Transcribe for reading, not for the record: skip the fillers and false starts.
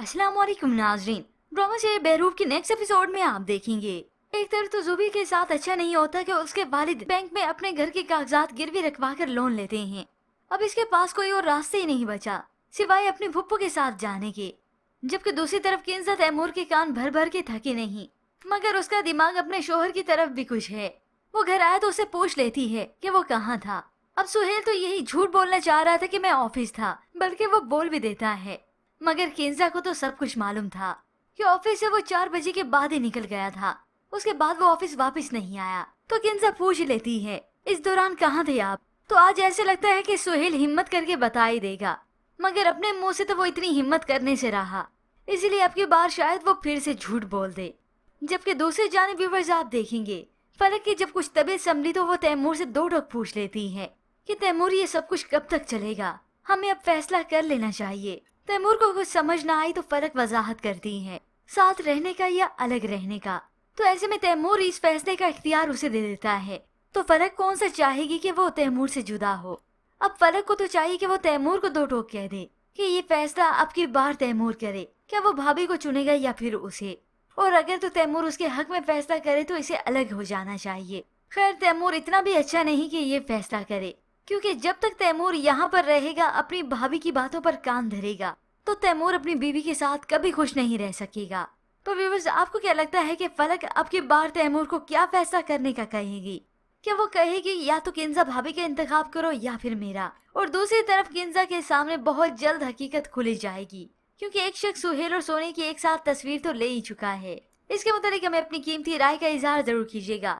अस्सलाम वालेकुम नाजरीन। ड्रामा से बहरूफ के नेक्स्ट एपिसोड में आप देखेंगे एक तरफ तो जुबी के साथ अच्छा नहीं होता कि उसके वालिद बैंक में अपने घर के कागजात गिरवी रखवा कर लोन लेते हैं। अब इसके पास कोई और रास्ते ही नहीं बचा सिवाय अपने भुप्पो के साथ जाने के। जबकि दूसरी तरफ किंजा तैमूर के कान भर भर के थके नहीं, मगर उसका दिमाग अपने शोहर की तरफ भी कुछ है। वो घर आया तो उसे पूछ लेती है कि वो कहाँ था। अब सुहेल तो यही झूठ बोलना चाह रहा था कि मैं ऑफिस था, बल्कि वो बोल भी देता है। मगर किंजा को तो सब कुछ मालूम था कि ऑफिस से वो 4 बजे के बाद ही निकल गया था। उसके बाद वो ऑफिस वापस नहीं आया। तो किंजा पूछ लेती है, इस दौरान कहाँ थे आप? तो आज ऐसे लगता है कि सुहेल हिम्मत करके बता ही देगा, मगर अपने मुंह से तो वो इतनी हिम्मत करने से रहा, इसलिए अब की बार शायद वो फिर से झूठ बोल दे। जबकि दूसरे जानिब व्यूअर्स आप देखेंगे फलक की जब कुछ तबीयत संभली तो वो तैमूर से दो टोक पूछ लेती है कि तैमूर ये सब कुछ कब तक चलेगा, हमें अब फैसला कर लेना चाहिए। तैमूर को कुछ समझ ना आई तो फलक वजाहत करती है, साथ रहने का या अलग रहने का। तो ऐसे में तैमूर इस फैसले का इख्तियार उसे दे देता है। तो फलक कौन सा चाहेगी कि वो तैमूर से जुदा हो। अब फलक को तो चाहिए कि वो तैमूर को दो टोक कह दे कि ये फैसला अब की बार तैमूर करे, क्या वो भाभी को चुनेगा या फिर उसे। और अगर तो तैमूर उसके हक में फैसला करे तो इसे अलग हो जाना चाहिए। खैर तैमूर इतना भी अच्छा नहीं कि ये फैसला करे, क्योंकि जब तक तैमूर यहाँ पर रहेगा, अपनी भाभी की बातों पर कान धरेगा, तो तैमूर अपनी बीवी के साथ कभी खुश नहीं रह सकेगा। तो व्यूअर्स आपको क्या लगता है कि फलक अब की बार तैमूर को क्या फैसला करने का कहेगी? क्या वो कहेगी या तो किंजा भाभी का इंतखाब करो या फिर मेरा? और दूसरी तरफ किंजा के सामने बहुत जल्द हकीकत खुली जाएगी, क्योंकि एक शख्स सुहेल और सोने की एक साथ तस्वीर तो ले ही चुका है। इसके मुतालिक हमें अपनी कीमती राय का इजहार जरूर कीजिएगा।